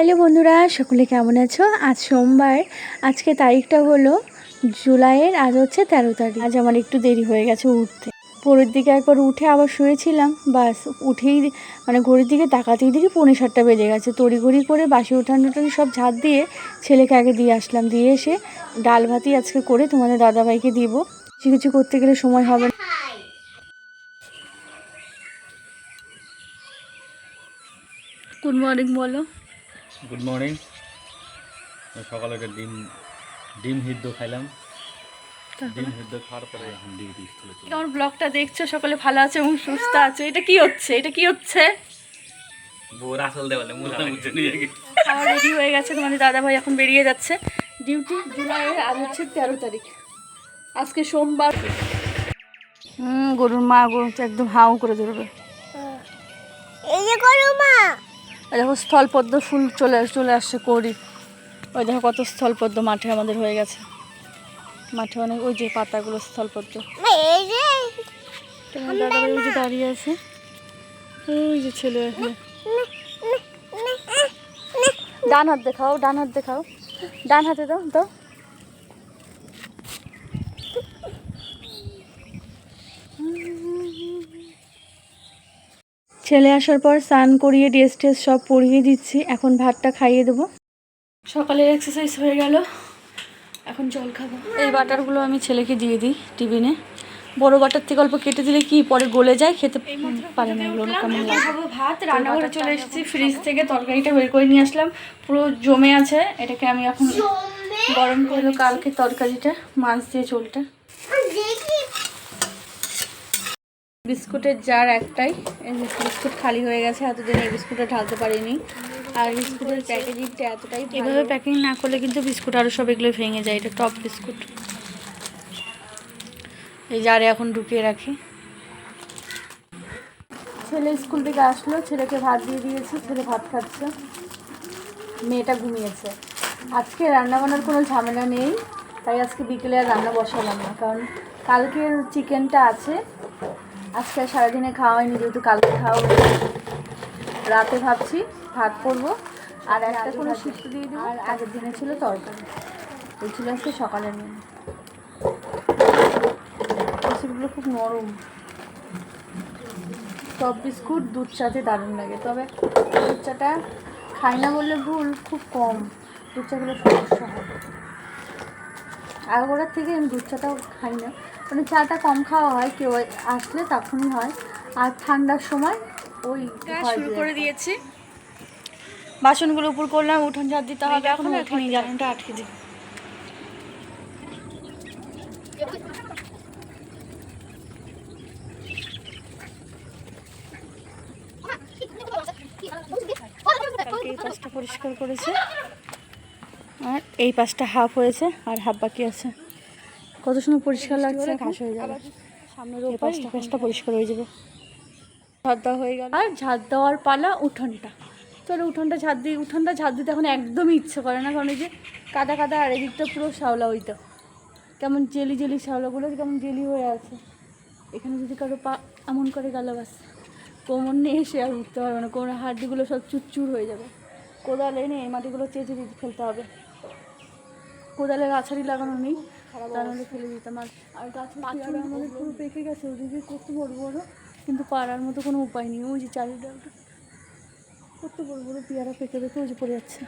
Hello বন্ধুরা, সকলে কেমন আছো? আজ সোমবার, আজকে তারিখটা হলো জুলাইয়ের, আজ হচ্ছে 13 তারিখ। আজ আমার একটু দেরি হয়ে গেছে উঠতে। ভোরের দিকে একবার উঠে আবার শুয়েছিলাম, বাস উঠেই মানে ঘড়ির দিকে তাকাতেই দেখি 6:45 বেজে গেছে। তড়িঘড়ি করে বাসি উঠান সব ঝাঁট দিয়ে ছেলেকে আগে দিয়ে আসলাম। দিয়ে এসে ডাল ভাতই আজকে করে তোমাদের দাদাভাইকে দিব। কিছু কিছু করতে গেলে সময় হবে না। গুড মর্নিং বলো। Good morning. সকালে একটা ডিম সিদ্ধ খাইলাম। ডিম সিদ্ধ খাওয়ার পরে এখন ডিউটি চলে যাই। আমার ব্লগটা দেখছো, সকলে ভালো আছে এবং সুস্থ আছে। এটা কি হচ্ছে? এটা কি হচ্ছে? বোর আসল দেওয়ালে মুলা মুছে নিয়ে গেছে। খাওয়া রেডি হয়ে গেছে। তোমাদের দাদাভাই এখন বেরিয়ে যাচ্ছে ডিউটি। জুলাইয়ের আজ হচ্ছে 13 তারিখ, আজকে সোমবার। গরুর মা গরু একদম হাউ করে ধরবে। এই যে গরু মা, দেখো স্থলপদ্ম ফুল চলে আসছে করি। ওই দেখো কত স্থলপদ্ম মাঠে আমাদের হয়ে গেছে। মাঠে অনেক ওই যে পাতাগুলো স্থলপদ্ম। তোমার দাদাভাই ওই যে দাঁড়িয়ে আছে, ওই যে ছেলে এখানে। ডান হাত দেখাও, ডান হাত দেখাও, ডান হাতে দাও দাও। ছেলে আসার পর স্নান করিয়ে ড্রেস ট্রেস সব পরিয়ে দিচ্ছি। এখন ভাতটা খাইয়ে দেবো। সকালের এক্সারসাইজ হয়ে গেল, এখন জল খাবো। এই বাটারগুলো আমি ছেলেকে দিয়ে দিই টিফিনে। বড় বাটার থেকে অল্প কেটে দিলে কি পরে গলে যায়, খেতে পারে না এগুলো। কেমন লাগে? খাবো ভাত, রান্না করে চলে এসেছি। ফ্রিজ থেকে তরকারিটা বের করে নিয়ে আসলাম, পুরো জমে আছে। এটাকে আমি এখন গরম করে দেবো। কালকে তরকারিটা মাছ দিয়ে ঝোলটা। বিস্কুটের জার একটাই, এই বিস্কুট খালি হয়ে গেছে। এতদিন এই বিস্কুটটা ঢালতে পারিনি। আর বিস্কুটের প্যাকেজিংটা এতটাই, এভাবে প্যাকিং না করলে কিন্তু বিস্কুট আরও সব এগুলো ভেঙে যায়। এটা টপ বিস্কুট। এই জারে এখন ঢুকিয়ে রাখি। ছেলে স্কুল থেকে আসলো, ছেলেকে ভাত দিয়ে দিয়েছি। ছেলে ভাত খাচ্ছে, মেয়েটা ঘুমিয়েছে। আজকে রান্নাবান্নার কোনো ঝামেলা নেই, তাই আজকে বিকেলে আর রান্না বসালাম না, কারণ কালকের চিকেনটা আছে। আজকে সারাদিনে খাওয়া হয়নি, যেহেতু কালকে খাওয়া হয়েছে। রাতে ভাবছি ভাত করবো আর একটা করে সিদ্ধ দিয়ে দেবো। আর আগের দিনে ছিল তরকারি, এই ছিল আজকে সকালের মেনু। বিস্কুটগুলো খুব নরম। টপ বিস্কুট দুধ চাতে দারুণ লাগে, তবে দুধ চাটা খাই না বললে ভুল, খুব কম দুধ চাগুলো সমস্যা হয়। আগোড়ার থেকে আমি দুধ চাটাও খাই না, মানে চাটা কম খাওয়া হয়, কেউ আসলে তখনই হয়। আর ঠান্ডার সময় ওই শুরু করে দিয়েছি। বাসনগুলো উপর করলাম, উঠোন ঝাড় দিতে হবে। এখন এখনই জানাটা আটকে দিই। এই পাশটা পরিষ্কার করেছে আর এই পাশটা হাফ হয়েছে আর হাফ বাকি আছে। কত সময় পরিষ্কার লাগছে, ঘাস হয়ে যাবে। সামনের এই পাশটা পরিষ্কার হয়ে যাবে। ঝাড় দেওয়া হয়ে গেল, আর ঝাড় দেওয়ার পালা উঠোনটা। চলো উঠোনটা ঝাড় দিই। উঠোনটা ঝাড় দিতে এখন একদমই ইচ্ছে করে না, কারণ এই যে কাদা কাদা, আর এদিকটা পুরো শ্যাওলা। ওইটা কেমন জেলি জেলি, শ্যাওলাগুলো কেমন জেলি হয়ে আছে। এখানে যদি কারো পা এমন করে গেল, বাস কোমর নিয়ে এসে আর উঠতে পারবে না। কোমরের হাড্ডিগুলো সব চুরচুর হয়ে যাবে। কোদাল এনে এই মাটিগুলো চেঁচে দিয়ে ফেলতে হবে। কোদালের আছাড়ি লাগানো নেই, তাহলে ফেলে দিতাম। আর গাছ পাথর আমাদের পুরো পেকে গেছে, ওদিকে কত বড় বড়, কিন্তু পাড়ার মতো কোনো উপায় নেই। ওই যে চারিদিকটা কত বড় বড় পেয়ারা পেকে পেকে ওই যে পড়ে যাচ্ছে।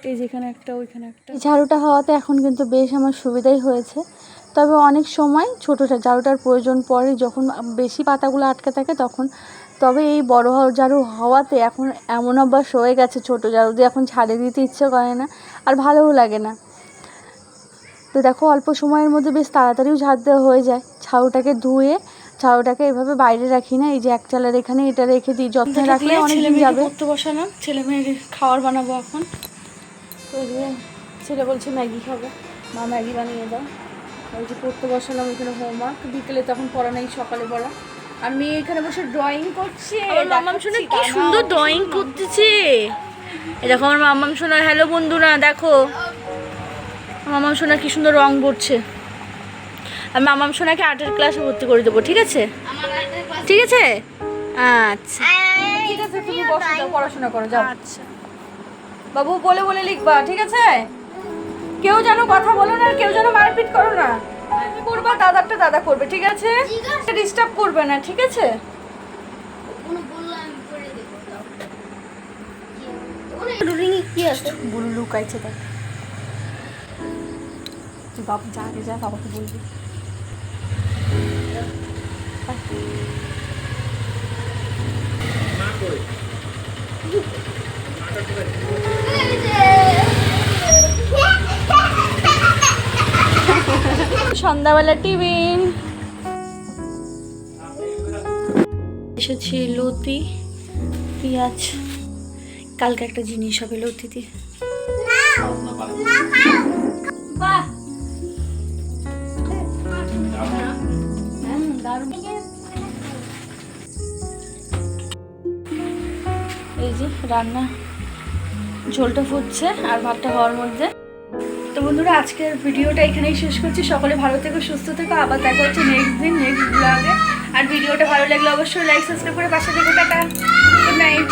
এই যেখানে একটা, ওইখানে একটা। ঝাড়ুটা হওয়াতে এখন কিন্তু বেশ আমার সুবিধাই হয়েছে। তবে অনেক সময় ছোটো ঝাড়ুটার প্রয়োজন পড়ে, যখন বেশি পাতাগুলো আটকে থাকে তখন। তবে এই বড় ঝাড়ু হওয়াতে এখন এমন অভ্যাস হয়ে গেছে, ছোটো ঝাড়ু দিয়ে এখন ঝাড়ে দিতে ইচ্ছে করে না, আর ভালোও লাগে না। তো দেখো অল্প সময়ের মধ্যে বেশ তাড়াতাড়িও ঝাড় দেওয়া হয়ে যায়। ঝাড়ুটাকে ধুয়ে ঝাড়ুটাকে এভাবে বাইরে রাখি না, এই যে এক চালার এখানে এটা রেখে দিই। যত্নে রাখলে অনেক দিন যাবে। পড়তে বসালাম, ছেলে মেয়ের খাবার বানাবো এখন। তো ছেলে বলছে ম্যাগি খাবো, মা ম্যাগি বানিয়ে দাও। ওই যে পড়তে বসালাম, এখানে হোমওয়ার্ক। বিকেলে তখন পড়া নেই, সকালে পড়া। আর মেয়ে এখানে বসে ড্রয়িং করছে। মাম্মাম শোনা কি সুন্দর ড্রয়িং করতেছে। এই দেখো আমার মাম্মাম শোনা। হ্যালো বন্ধুরা, দেখো মামাম সোনা কি সুন্দর রং করছে। আমি মামাম সোনাকে আর্টের ক্লাসে ভর্তি করে দেবো, ঠিক আছে? ঠিক আছে, আচ্ছা ঠিক আছে, তুমি বসো, যাও পড়াশোনা করো, যাও। আচ্ছা বাবু বলে বলে লিখবা, ঠিক আছে? কেউ যেন কথা বলো না, আর কেউ যেন মারপিট করো না। তুমি করবা, দাদারটা দাদা করবে, ঠিক আছে? ডিস্টার্ব করবে না, ঠিক আছে? কি আছে? বুলু লুকাইছে দেখ। তুই বাবু যা আগে যা, বাবাকে বলবি। সন্ধ্যাবেলা টিফিন এসেছি, লতি, পেঁয়াজ। কালকে একটা জিনিস হবে লতি দিয়ে। বাহ, দারুণ। এই যে রান্না, ঝোলটা ফুটছে আর ভাতটা হওয়ার মধ্যে। তো বন্ধুরা, আজকের ভিডিওটা এখানেই শেষ করছি। সকলে ভালো থেকো, সুস্থ থেকো। আবার দেখা হচ্ছে নেক্সট দিন, নেক্সট ব্লগে। আর ভিডিওটা ভালো লাগলে অবশ্যই লাইক সাবস্ক্রাইব করে পাশে থেকো। Tata, good night.